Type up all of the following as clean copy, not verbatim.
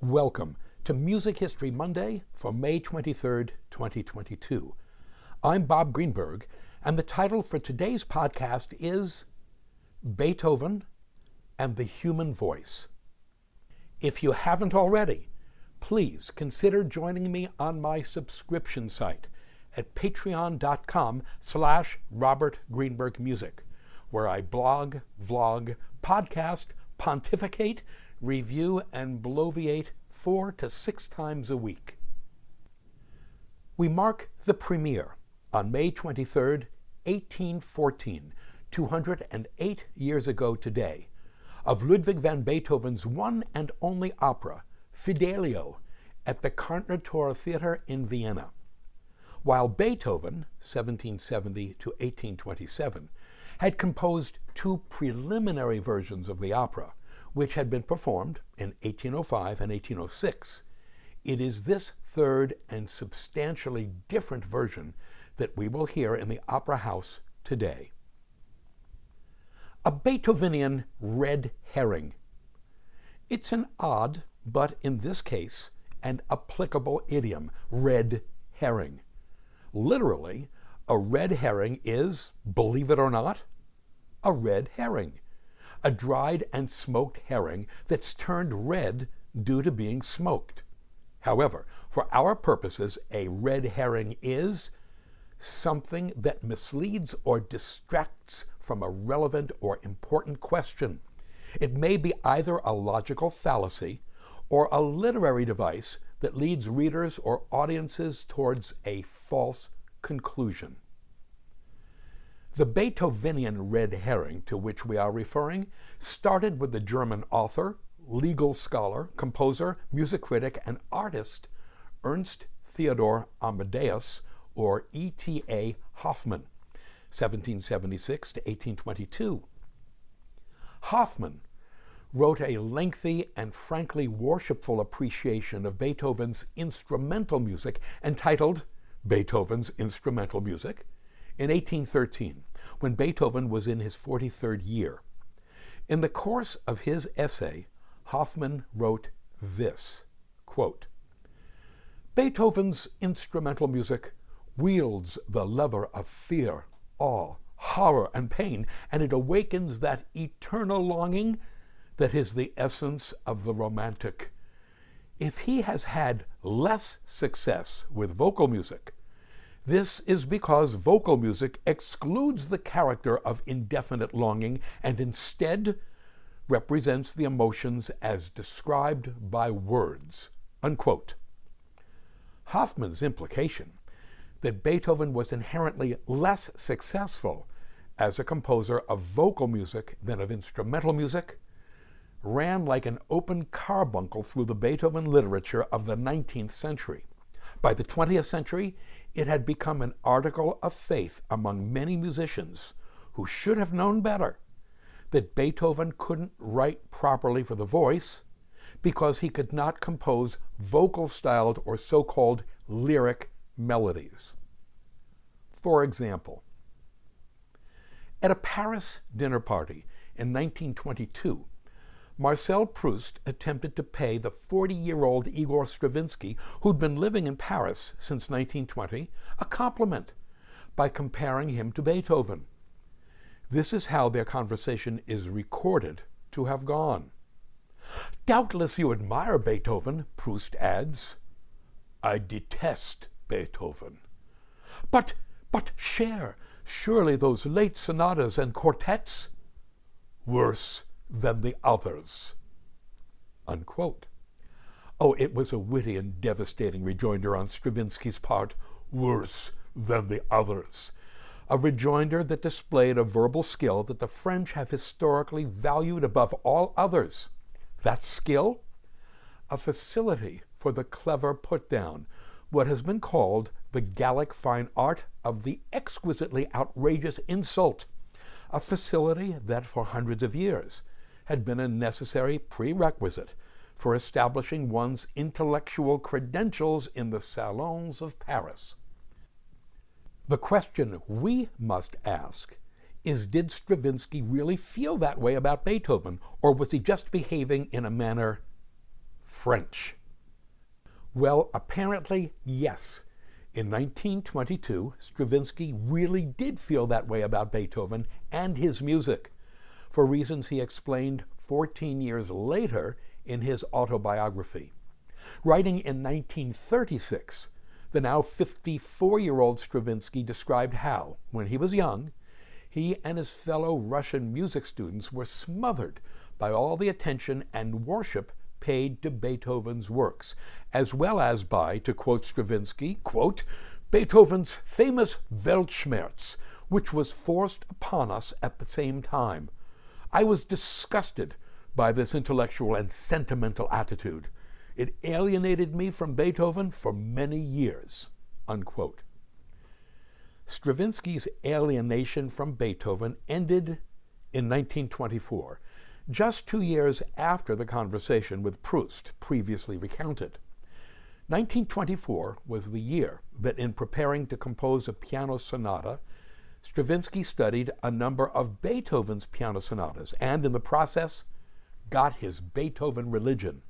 Welcome to Music History Monday for May 23rd, 2022. I'm Bob Greenberg, and the title for today's podcast is Beethoven and the Human Voice. If you haven't already, please consider joining me on my subscription site at patreon.com/RobertGreenbergMusic, where I blog, vlog, podcast, pontificate, review, and bloviate 4 to 6 times a week. We mark the premiere on May 23rd, 1814, 208 years ago today, of Ludwig van Beethoven's one and only opera, Fidelio, at the Kärntnertor Theater in Vienna. While Beethoven, 1770 to 1827, had composed 2 preliminary versions of the opera, which had been performed in 1805 and 1806, it is this third and substantially different version that we will hear in the Opera House today. A Beethovenian red herring. It's an odd, but in this case, an applicable idiom, red herring. Literally, a red herring is, believe it or not, a red herring. A dried and smoked herring that's turned red due to being smoked. However, for our purposes, a red herring is something that misleads or distracts from a relevant or important question. It may be either a logical fallacy or a literary device that leads readers or audiences towards a false conclusion. The Beethovenian red herring to which we are referring started with the German author, legal scholar, composer, music critic, and artist Ernst Theodor Amadeus, or E.T.A. Hoffmann, 1776 to 1822. Hoffmann wrote a lengthy and frankly worshipful appreciation of Beethoven's instrumental music entitled Beethoven's Instrumental Music in 1813, when Beethoven was in his 43rd year. In the course of his essay, Hoffmann wrote this, quote, "Beethoven's instrumental music wields the lever of fear, awe, horror, and pain, and it awakens that eternal longing that is the essence of the romantic. If he has had less success with vocal music, this is because vocal music excludes the character of indefinite longing and instead represents the emotions as described by words." Unquote. Hoffmann's implication that Beethoven was inherently less successful as a composer of vocal music than of instrumental music ran like an open carbuncle through the Beethoven literature of the 19th century. By the 20th century, it had become an article of faith among many musicians who should have known better that Beethoven couldn't write properly for the voice because he could not compose vocal-styled or so-called lyric melodies. For example, at a Paris dinner party in 1922, Marcel Proust attempted to pay the 40-year-old Igor Stravinsky, who'd been living in Paris since 1920, a compliment by comparing him to Beethoven. This is how their conversation is recorded to have gone. "Doubtless you admire Beethoven," Proust adds. "I detest Beethoven." But Cher, surely those late sonatas and quartets? Worse than the others." Unquote. Oh, it was a witty and devastating rejoinder on Stravinsky's part, worse than the others. A rejoinder that displayed a verbal skill that the French have historically valued above all others. That skill? A facility for the clever put-down, what has been called the Gallic fine art of the exquisitely outrageous insult, a facility that for hundreds of years had been a necessary prerequisite for establishing one's intellectual credentials in the salons of Paris. The question we must ask is, did Stravinsky really feel that way about Beethoven, or was he just behaving in a manner French. Well, apparently, yes. In 1922, Stravinsky really did feel that way about Beethoven and his music, for reasons he explained 14 years later in his autobiography. Writing in 1936, the now 54-year-old Stravinsky described how, when he was young, he and his fellow Russian music students were smothered by all the attention and worship paid to Beethoven's works, as well as by, to quote Stravinsky, quote, Beethoven's famous Weltschmerz, which was forced upon us at the same time. I was disgusted by this intellectual and sentimental attitude. It alienated me from Beethoven for many years, unquote. Stravinsky's alienation from Beethoven ended in 1924, just 2 years after the conversation with Proust, previously recounted. 1924 was the year that, in preparing to compose a piano sonata, Stravinsky studied a number of Beethoven's piano sonatas and, in the process, got his Beethoven religion.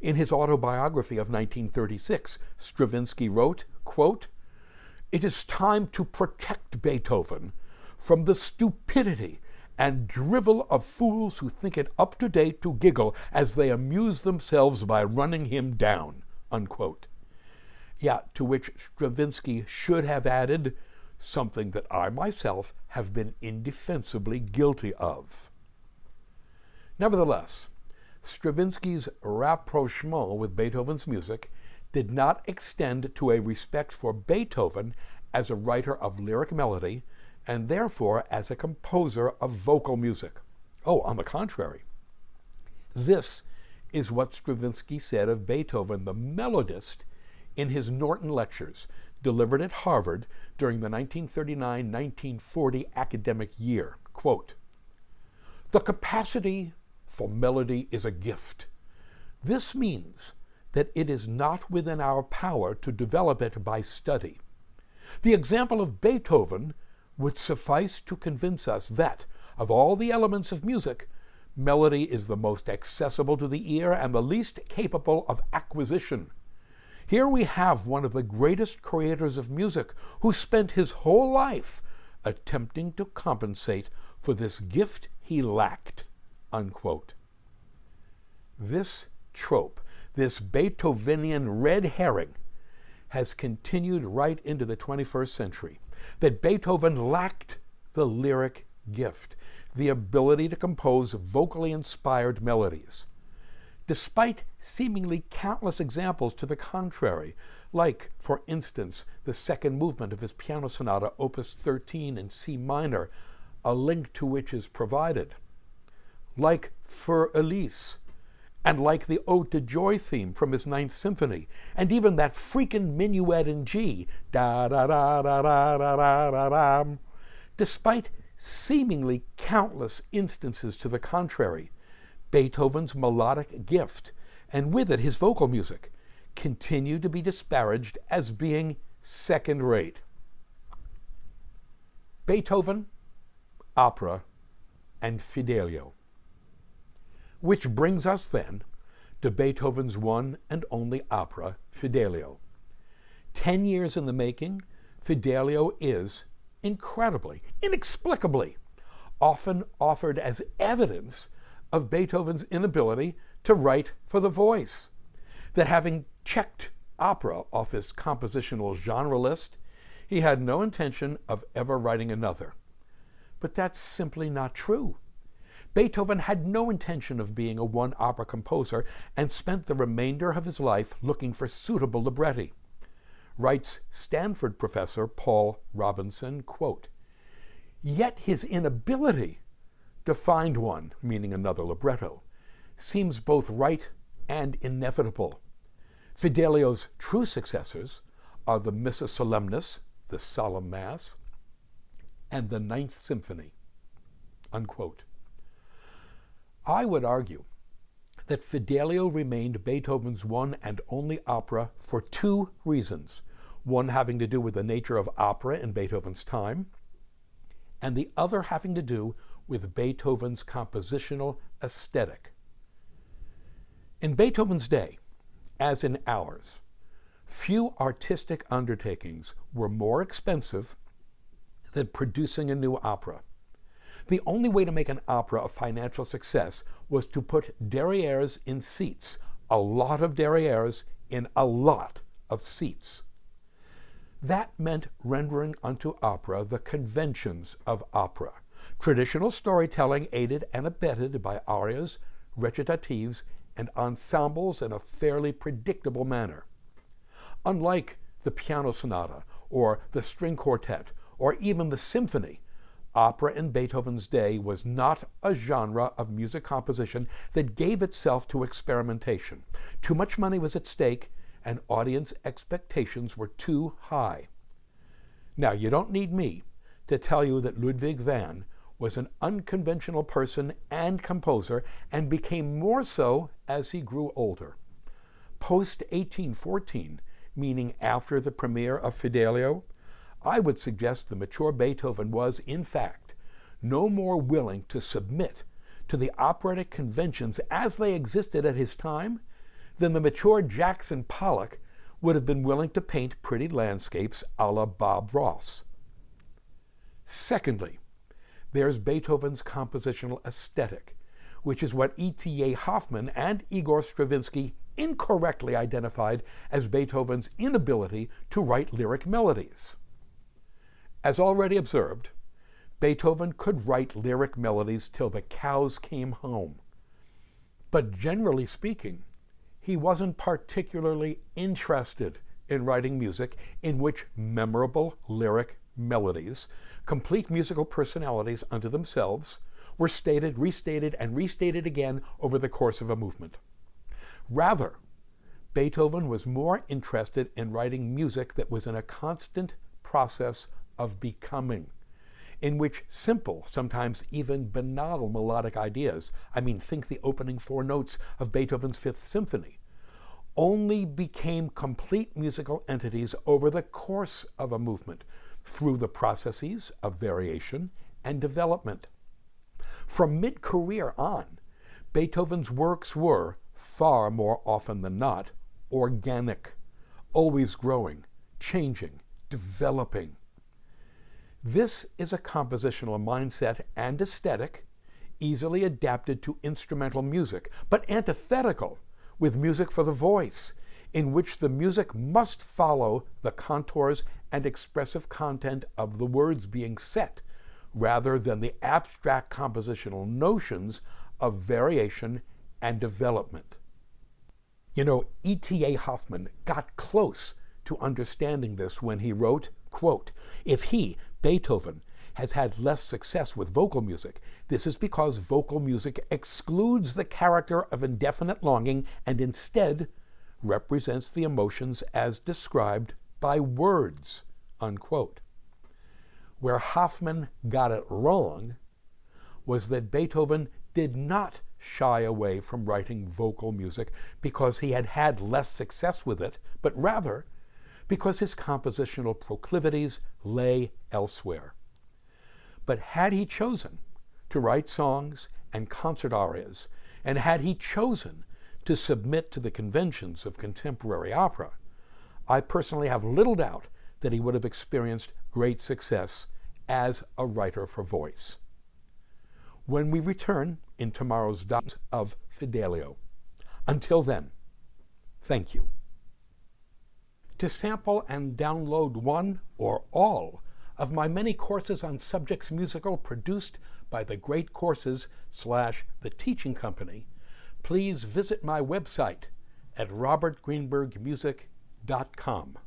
In his autobiography of 1936, Stravinsky wrote, quote, It is time to protect Beethoven from the stupidity and drivel of fools who think it up to date to giggle as they amuse themselves by running him down, unquote. Yeah, to which Stravinsky should have added something that I myself have been indefensibly guilty of. Nevertheless, Stravinsky's rapprochement with Beethoven's music did not extend to a respect for Beethoven as a writer of lyric melody and therefore as a composer of vocal music. Oh, on the contrary. This is what Stravinsky said of Beethoven, the melodist, in his Norton Lectures, delivered at Harvard during the 1939-1940 academic year. Quote, The capacity for melody is a gift. This means that it is not within our power to develop it by study. The example of Beethoven would suffice to convince us that, of all the elements of music, melody is the most accessible to the ear and the least capable of acquisition. Here we have one of the greatest creators of music who spent his whole life attempting to compensate for this gift he lacked, unquote. This trope, this Beethovenian red herring, has continued right into the 21st century, that Beethoven lacked the lyric gift, the ability to compose vocally inspired melodies. Despite seemingly countless examples to the contrary, like, for instance, the second movement of his piano sonata, Opus 13 in C minor, a link to which is provided, like Für Elise, and like the Ode to Joy theme from his Ninth Symphony, and even that freaking minuet in G, da-da-da-da-da-da-da-da-da. Despite seemingly countless instances to the contrary, Beethoven's melodic gift, and with it his vocal music, continue to be disparaged as being second-rate. Beethoven, opera, and Fidelio. Which brings us then to Beethoven's one and only opera, Fidelio. 10 years in the making, Fidelio is, incredibly, inexplicably, often offered as evidence of Beethoven's inability to write for the voice. That having checked opera off his compositional genre list, he had no intention of ever writing another. But that's simply not true. Beethoven had no intention of being a one-opera composer and spent the remainder of his life looking for suitable libretti. Writes Stanford professor Paul Robinson, quote, Yet his inability to find one, meaning another libretto, seems both right and inevitable. Fidelio's true successors are the Missa Solemnis, the Solemn Mass, and the Ninth Symphony, unquote. I would argue that Fidelio remained Beethoven's one and only opera for two reasons, one having to do with the nature of opera in Beethoven's time, and the other having to do with Beethoven's compositional aesthetic. In Beethoven's day, as in ours, few artistic undertakings were more expensive than producing a new opera. The only way to make an opera a financial success was to put derrieres in seats, a lot of derrieres in a lot of seats. That meant rendering unto opera the conventions of opera, traditional storytelling aided and abetted by arias, recitatives, and ensembles in a fairly predictable manner. Unlike the piano sonata, or the string quartet, or even the symphony, opera in Beethoven's day was not a genre of music composition that gave itself to experimentation. Too much money was at stake, and audience expectations were too high. Now, you don't need me to tell you that Ludwig van was an unconventional person and composer, and became more so as he grew older. Post-1814, meaning after the premiere of Fidelio, I would suggest the mature Beethoven was, in fact, no more willing to submit to the operatic conventions as they existed at his time than the mature Jackson Pollock would have been willing to paint pretty landscapes a la Bob Ross. Secondly, there's Beethoven's compositional aesthetic, which is what E.T.A. Hoffmann and Igor Stravinsky incorrectly identified as Beethoven's inability to write lyric melodies. As already observed, Beethoven could write lyric melodies till the cows came home. But generally speaking, he wasn't particularly interested in writing music in which memorable lyric melodies, complete musical personalities unto themselves, were stated, restated, and restated again over the course of a movement. Rather, Beethoven was more interested in writing music that was in a constant process of becoming, in which simple, sometimes even banal melodic ideas, think the opening 4 notes of Beethoven's Fifth Symphony, only became complete musical entities over the course of a movement through the processes of variation and development. From mid-career on, Beethoven's works were, far more often than not, organic, always growing, changing, developing. This is a compositional mindset and aesthetic easily adapted to instrumental music, but antithetical with music for the voice, in which the music must follow the contours and expressive content of the words being set, rather than the abstract compositional notions of variation and development. E.T.A. Hoffmann got close to understanding this when he wrote, quote, "If he, Beethoven, has had less success with vocal music, this is because vocal music excludes the character of indefinite longing and instead represents the emotions as described by words," unquote. Where Hoffmann got it wrong was that Beethoven did not shy away from writing vocal music because he had had less success with it, but rather because his compositional proclivities lay elsewhere. But had he chosen to write songs and concert arias, and had he chosen to submit to the conventions of contemporary opera, I personally have little doubt that he would have experienced great success as a writer for voice. When we return in tomorrow's dot of Fidelio. Until then, thank you. To sample and download one or all of my many courses on subjects musical produced by the Great Courses / The Teaching Company, please visit my website at robertgreenbergmusic.com.